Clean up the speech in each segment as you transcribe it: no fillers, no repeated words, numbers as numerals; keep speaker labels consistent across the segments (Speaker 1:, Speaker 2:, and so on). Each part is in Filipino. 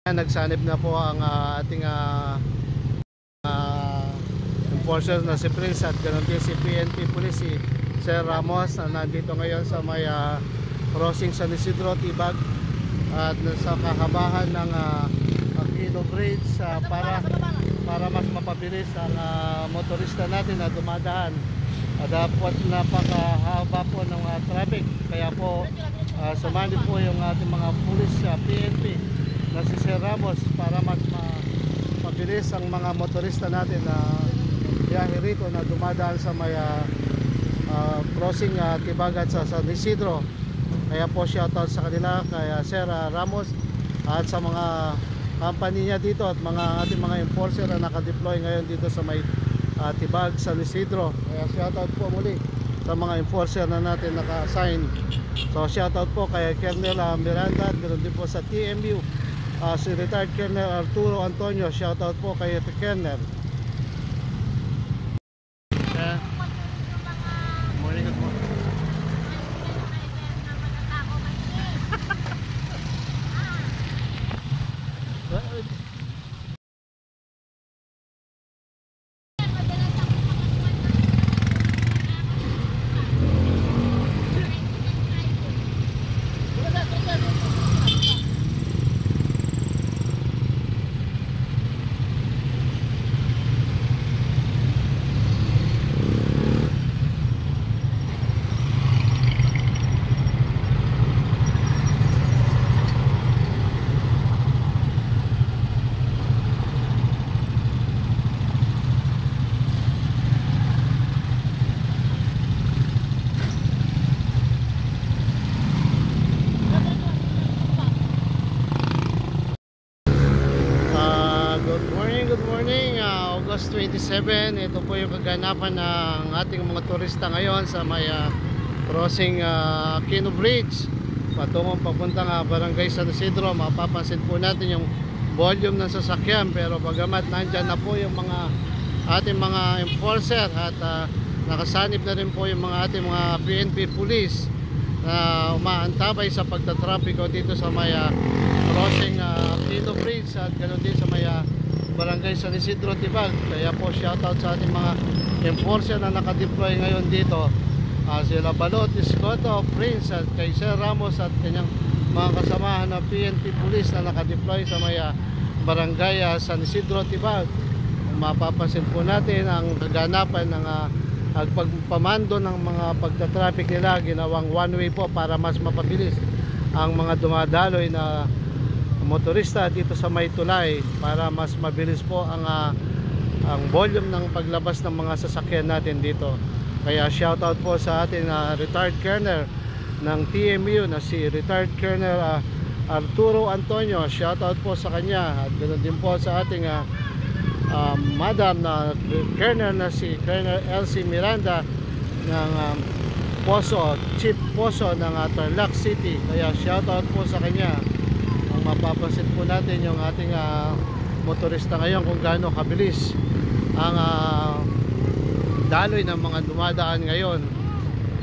Speaker 1: Nagsanib na po ang ating enforcer na si Prince at ganoon din si PNP Police, si Sir Ramos, na nandito ngayon sa may crossing San Isidro, Tibag, at sa kahabahan ng Aquino Bridge para mas mapabilis ang motorista natin na dumadaan. Dapat napakahaba po ng traffic, kaya po sumali po yung ating mga pulis PNP na si Sir Ramos para mas mabilis ang mga motorista natin na biyahe rito na dumadaan sa may crossing Tibag at sa San Isidro. Kaya po shoutout sa kanila, kaya Sir Ramos at sa mga company niya dito at ating mga enforcer na nakadeploy ngayon dito sa may Tibag, San Isidro. Kaya shoutout po muli sa mga enforcer na natin naka-assign. So shoutout po kay Colonel Miranda at ganoon din po sa TMU, si retired Colonel Arturo Antonio. Shoutout po kay Colonel. Morning, good morning. Good morning, August 27. Ito po yung kaganapan ng ating mga turista ngayon sa may crossing Aquino Bridge patungong papuntang Barangay San Isidro. Mapapansin po natin yung volume ng sasakyan, pero bagamat nandyan na po yung ating mga enforcer at nakasanib na rin po yung ating mga PNP police na umaantabay sa pagtatrapiko dito sa may crossing Aquino Bridge at ganoon din sa may Barangay San Isidro, Tibag. Kaya po shoutout sa ating mga enforcer na nakadeploy ngayon dito, sila Balot, Escoto, Prince at kay Sir Ramos at kanyang mga kasamahan na PNP Police na nakadeploy sa may Barangay San Isidro, Tibag. Mapapansin po natin ang kaganapan ng pagpamando ng mga pagtatraffic nila. Ginawang one way po para mas mapabilis ang mga dumadaloy na motorista dito sa may tulay, para mas mabilis po ang volume ng paglabas ng mga sasakyan natin dito. Kaya shoutout po sa ating retired colonel ng TMU na si retired Colonel Arturo Antonio. Shoutout po sa kanya at ganoon din po sa ating madam na colonel na si Colonel Elsie Miranda ng Chief Poso ng Tarlac City. Kaya shoutout po sa kanya. Mapapansin po natin yung ating motorista ngayon kung gaano kabilis ang daloy ng mga dumadaan ngayon.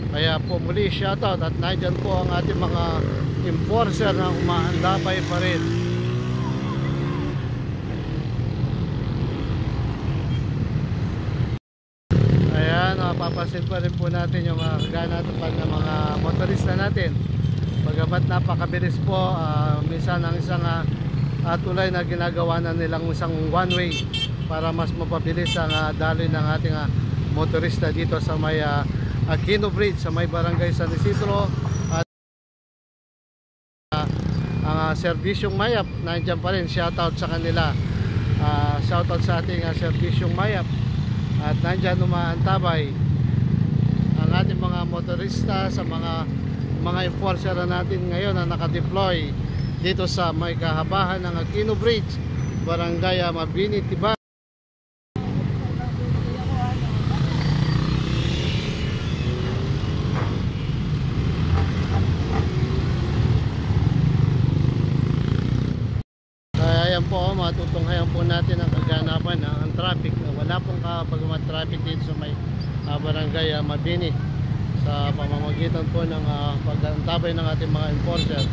Speaker 1: Kaya po muli shoutout at nandyan po ang ating mga enforcer na umaandabay pa rin. Ayan, mapapansin pa rin po natin yung kaganatupag ng mga motorista natin. Bagamat napakabilis po, minsan ang isang tulay na ginagawa na nilang isang one way para mas mapabilis ang daloy ng ating motorista dito sa may Aquino Bridge, sa may Barangay San Isidro. At ang serbisyong Mayap nandiyan pa rin, shoutout sa kanila, shoutout sa ating serbisyong Mayap at nandiyan umaantabay ang ating mga motorista sa mga enforcer natin ngayon na nakadeploy dito sa may kahabahan ng Aquino Bridge, Barangay Mabini, Tibag. Kaya yan po, matutunghayan po natin ang kaganapan ng traffic. Wala pong kapagamat traffic dito sa may Barangay Mabini sa pamamagitan po ng pag-antabay ng ating mga enforcer.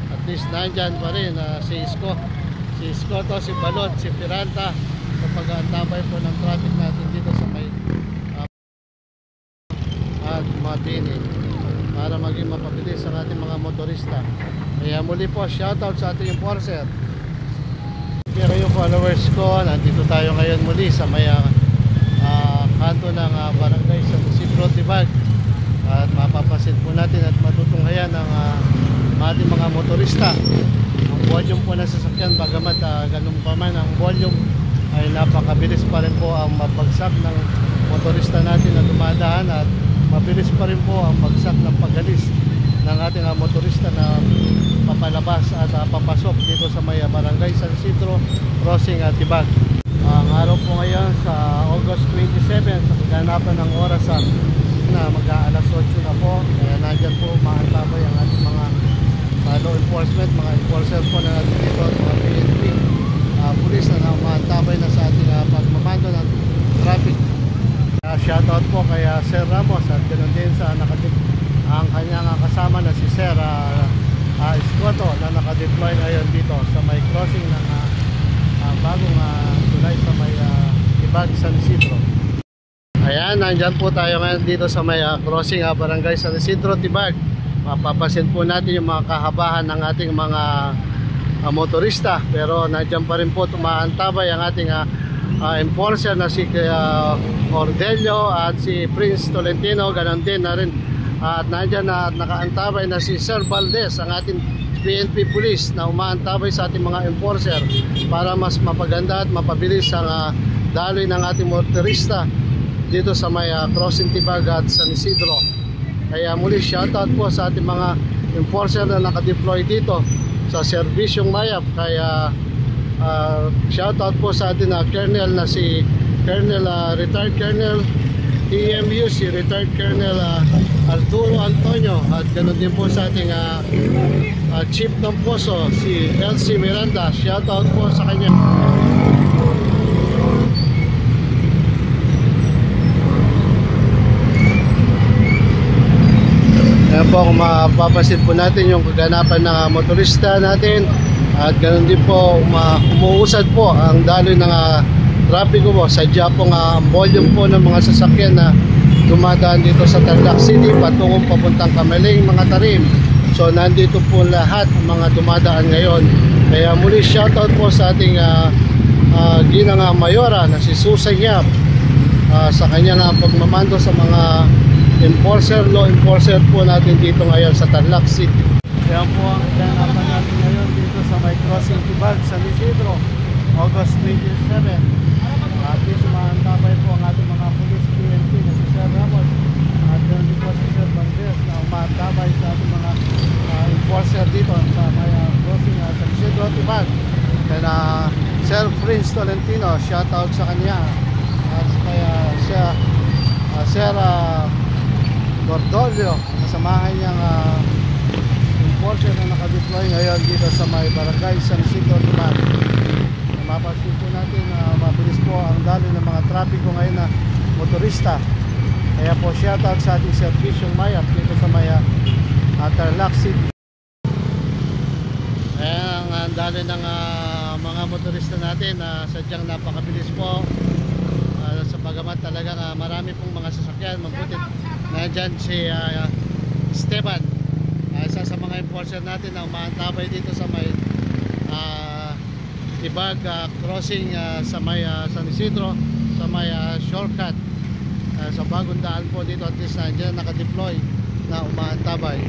Speaker 1: At least nandyan pa rin si Isko si Scotto, si Balot, si Piranta sa pag-aantabay po ng traffic natin dito sa may at Mabini para maging mapabilis ang ating mga motorista. Kaya muli po, shoutout sa ating enforcer. Pero yung followers ko, nandito tayo ngayon muli sa may kanto ng barangay San Isidro Tibag. At mapapasin po natin at matutunghayan ng ating mga motorista. Ang volume po ng sasakyan, bagamat ganun pa man ang volume, ay napakabilis pa rin po ang mabagsak ng motorista natin na dumadaan, at mabilis pa rin po ang bagsak ng pagalis ng ating motorista na papalabas at papasok dito sa may barangay San Isidro Crossing at Tibag. Ang araw po ngayon sa August 27 sa kaganapan ng oras na mag-aalas 8 na po. Kaya nandyan po maantabay ang ating mga law enforcement, mga enforcer po na natin dito at mga PNP pulis na maantabay na sa ating pagmamando ng traffic. Shoutout po kay Sir Ramos at ganoon din sa ang kanyang kasama na si Sir Scotto na nakadeploy ngayon dito sa may crossing ng bagong tulay sa may Tibag San Isidro. Ayan, nandyan po tayo ngayon dito sa may crossing barangay San Isidro Tibag. Mapapasin po natin yung mga kahabahan ng ating mga motorista, pero nandyan pa rin po tumaantabay ang ating enforcer na si Ordelio at si Prince Tolentino. Ganon din na rin at nandyan na nakaantabay na si Sir Valdez, ang ating PNP Police na umaantabay sa ating mga enforcer para mas mapaganda at mapabilis ang daloy ng ating motorista dito sa may crossing Tibag at San Isidro. Kaya muli shoutout po sa ating mga enforcer na nakadeploy dito sa serbisyong Mayap. Kaya shoutout po sa atin Colonel na si Colonel retired Colonel TMU, si retired Colonel Arturo Antonio, at ganoon din po sa ating Chief ng Poso, si Elsie Miranda. Shoutout po sa kanya. Ayan po, kung mapapasin po natin yung kaganapan ng motorista natin, at ganoon din po umuusad po ang daloy ng trapiko po. Sadya po ang volume po ng mga sasakyan na dumadaan dito sa Tarlac City patungong papuntang Kamaling, mga Tarim. So nandito po lahat ang mga dumadaan ngayon. Kaya muli shoutout po sa ating ginang Mayora na si Susan Yap sa kanyang pagmamando sa mga enforcer, law enforcer po natin dito ngayon sa Tarlac City. Kaya po ang kaganapan natin ngayon dito sa may crossing Tibag, San Isidro, August 27. At sumaantabay po ang ating mga police PNP na si Sir Ramos at ganoon din po si Sir Valdez na umaantabay sa ating mga enforcer dito sa may crossing San Isidro Tibag. Kaya Sir Prince Tolentino, shoutout sa kanya, at kaya Sir Gordolio, kasamahan niyang enforcer na nakadeploy ngayon dito sa may barangay San Isidro Tibag. Mapasin po natin na mabilis po ang daloy ng mga trapiko ngayon na motorista. Kaya po shoutout sa ating serbisyong Mayap dito sa may Tarlac City. Ayan ang daloy ng mga motorista natin na sadyang napakabilis po, sa bagamat talagang marami pong mga sasakyan. Mabuti nandyan si Esteban, isa sa mga enforcer natin na umaantabay dito sa may Tibag crossing sa may San Isidro, sa may shortcut sa bagong daan po dito. At least nandiyan nakadeploy na umaantabay.